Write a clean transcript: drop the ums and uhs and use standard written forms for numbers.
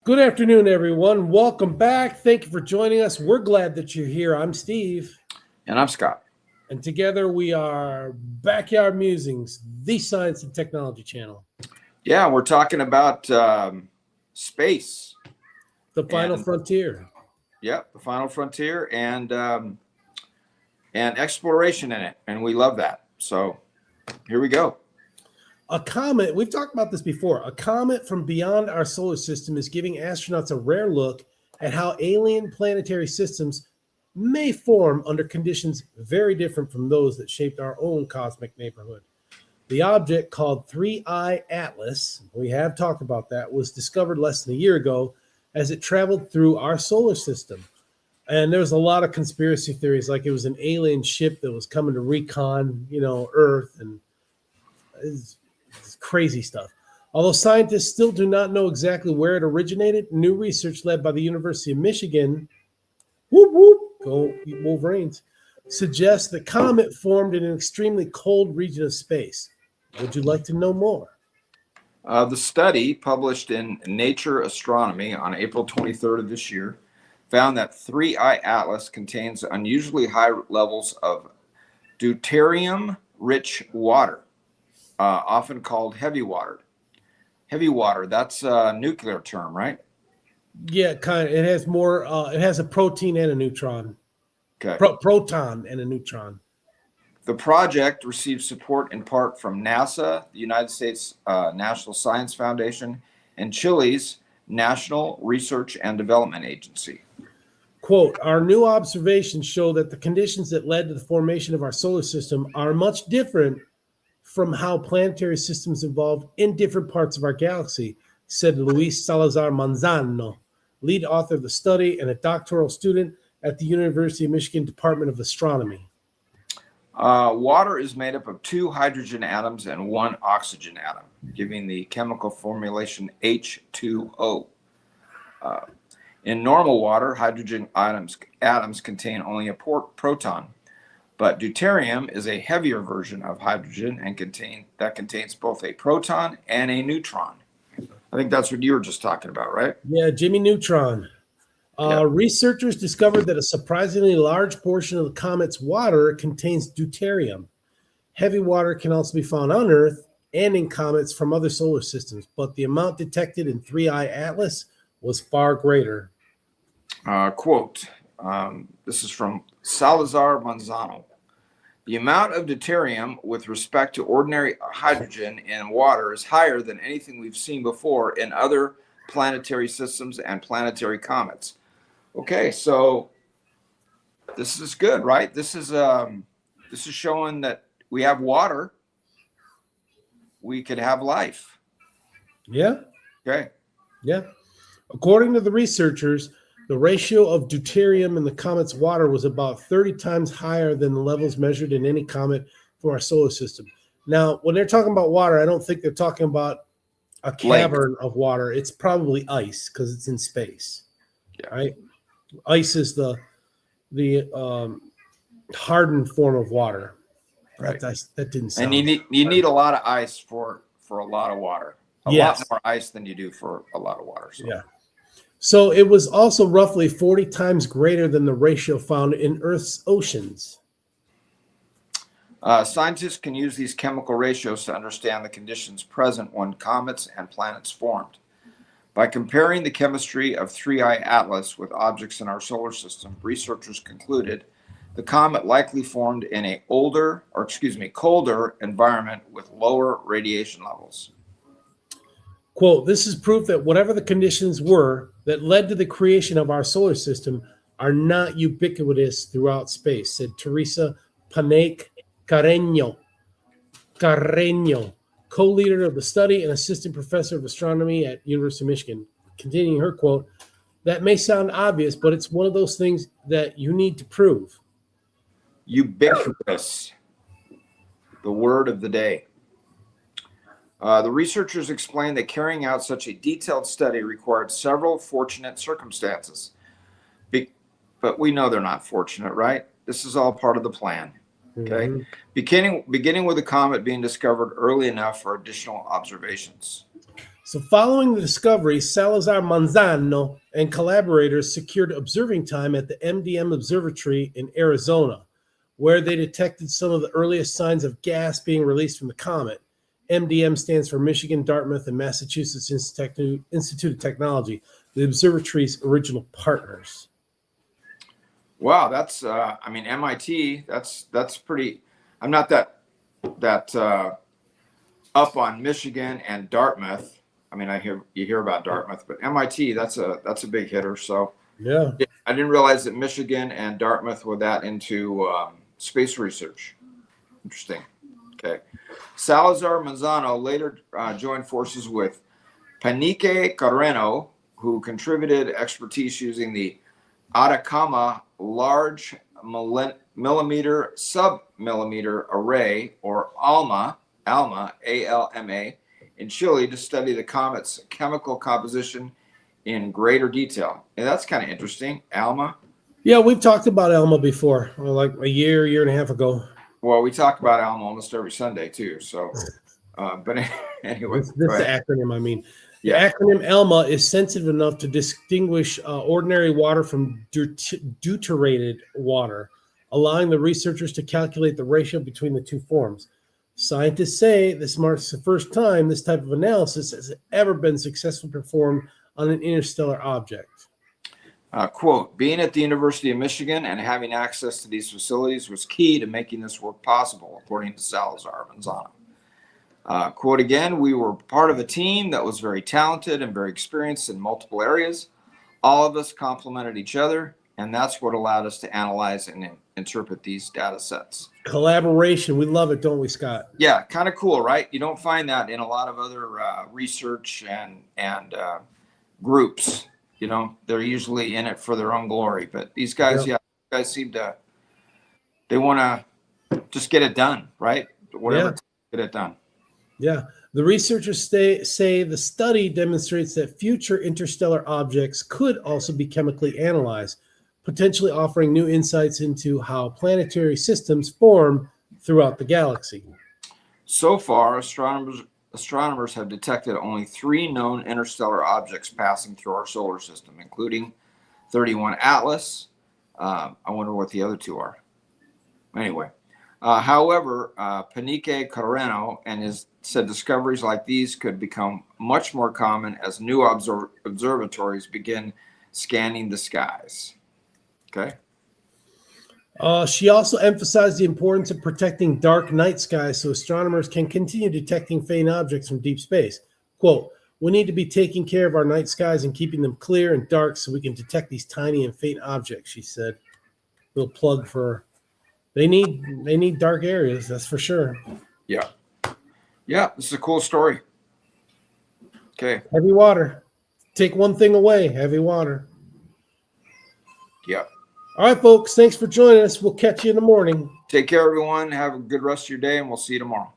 Good afternoon, everyone. Welcome back. Thank you for joining us. We're glad that you're here. I'm Steve, And I'm Scott. and together we are Backyard Musings, the science and technology channel. Yeah, we're talking about space The final and frontier. the final frontier and exploration in it, and we love that. So here we go. A comet, we've talked about this before. A comet from beyond our solar system is giving astronauts a rare look at how alien planetary systems may form under conditions very different from those that shaped our own cosmic neighborhood. The object called 3I Atlas, we have talked about that, was discovered less than a year ago as it traveled through our solar system. And there was a lot of conspiracy theories, like it was an alien ship that was coming to recon, Earth, and it's crazy stuff. Although scientists still do not know exactly where it originated, new research led by the University of Michigan, whoop whoop, go Wolverines, suggests the comet formed in an extremely cold region of space. Would you like to know more? The study, published in Nature Astronomy on April 23rd of this year, found that 3I Atlas contains unusually high levels of deuterium-rich water, often called heavy water. Heavy water, that's a nuclear term, right? Yeah, kind of. It has more. It has a protein and a neutron. Okay. Proton and a neutron. The project received support in part from NASA, the United States National Science Foundation, and Chile's National Research and Development Agency. Quote, our new observations show that the conditions that led to the formation of our solar system are much different from how planetary systems evolved in different parts of our galaxy, said Luis Salazar Manzano, lead author of the study and a doctoral student at the University of Michigan Department of Astronomy. Water is made up of 2 hydrogen atoms and 1 oxygen atom, giving the chemical formulation H2O. In normal water, hydrogen atoms contain only a proton, but deuterium is a heavier version of hydrogen and contains both a proton and a neutron. I think that's what you were just talking about, right? Yeah, Jimmy Neutron. Researchers discovered that a surprisingly large portion of the comet's water contains deuterium. Heavy water can also be found on Earth and in comets from other solar systems, but the amount detected in 3I Atlas was far greater. Quote, this is from Salazar Manzano. The amount of deuterium with respect to ordinary hydrogen in water is higher than anything we've seen before in other planetary systems and planetary comets. Okay, so this is good, right? This is showing that we have water. We could have life. Yeah. Okay. Yeah. According to the researchers, the ratio of deuterium in the comet's water was about 30 times higher than the levels measured in any comet from our solar system. Now, when they're talking about water, I don't think they're talking about a cavern of water. It's probably ice because it's in space, right? Ice is the hardened form of water. Right. That didn't sound. And you need a lot of ice for a lot of water. A lot more ice than you do for a lot of water. So. Yeah. So it was also roughly 40 times greater than the ratio found in Earth's oceans. Scientists can use these chemical ratios to understand the conditions present when comets and planets formed. By comparing the chemistry of 3I Atlas with objects in our solar system, researchers concluded the comet likely formed in a colder environment with lower radiation levels. Quote, this is proof that whatever the conditions were that led to the creation of our solar system are not ubiquitous throughout space, said Teresa Panake Carreño, co-leader of the study and assistant professor of astronomy at University of Michigan. Continuing her quote, that may sound obvious, but it's one of those things that you need to prove. Ubiquitous, the word of the day. The researchers explained that carrying out such a detailed study required several fortunate circumstances. But we know they're not fortunate, right? This is all part of the plan. Okay. Mm-hmm. Beginning with the comet being discovered early enough for additional observations. So, following the discovery, Salazar Manzano and collaborators secured observing time at the MDM Observatory in Arizona, where they detected some of the earliest signs of gas being released from the comet. MDM stands for Michigan, Dartmouth, and Massachusetts Institute of Technology, the observatory's original partners. Wow, that's I mean MIT. That's pretty. I'm not that up on Michigan and Dartmouth. I mean, you hear about Dartmouth, but MIT, that's a big hitter. So Yeah. I didn't realize that Michigan and Dartmouth were that into space research. Interesting. Okay. Salazar Manzano later joined forces with Panique Carreno, who contributed expertise using the Atacama Large Millimeter Submillimeter Array, or ALMA, ALMA, in Chile to study the comet's chemical composition in greater detail. And that's kind of interesting. ALMA. Yeah, we've talked about ALMA before, like a year and a half ago. Well, we talk about ALMA almost every Sunday too. So, but anyway, This is the acronym. I mean, the yeah. acronym ALMA is sensitive enough to distinguish ordinary water from deuterated water, allowing the researchers to calculate the ratio between the two forms. Scientists say this marks the first time this type of analysis has ever been successfully performed on an interstellar object. Quote, being at the University of Michigan and having access to these facilities was key to making this work possible, according to Salazar Manzano. Quote again, we were part of a team that was very talented and very experienced in multiple areas. All of us complemented each other, and that's what allowed us to analyze and interpret these data sets. Collaboration, we love it, don't we, Scott? Yeah, kind of cool, right? You don't find that in a lot of other research and groups. You know, they're usually in it for their own glory. But these guys, guys seem to, they want to just get it done, right? Whatever, it takes to get it done. Yeah. The researchers say the study demonstrates that future interstellar objects could also be chemically analyzed, potentially offering new insights into how planetary systems form throughout the galaxy. So far, astronomers have detected only 3 known interstellar objects passing through our solar system, including 31 Atlas. I wonder what the other 2 are. Anyway, however, Panique Carreno and his said discoveries like these could become much more common as new observatories begin scanning the skies. Okay. She also emphasized the importance of protecting dark night skies so astronomers can continue detecting faint objects from deep space. Quote, we need to be taking care of our night skies and keeping them clear and dark so we can detect these tiny and faint objects, she said. Little plug for they need dark areas, that's for sure. Yeah. Yeah, this is a cool story. Okay. Heavy water. Take one thing away, heavy water. Yeah. All right, folks. Thanks for joining us. We'll catch you in the morning. Take care, everyone. Have a good rest of your day, and we'll see you tomorrow.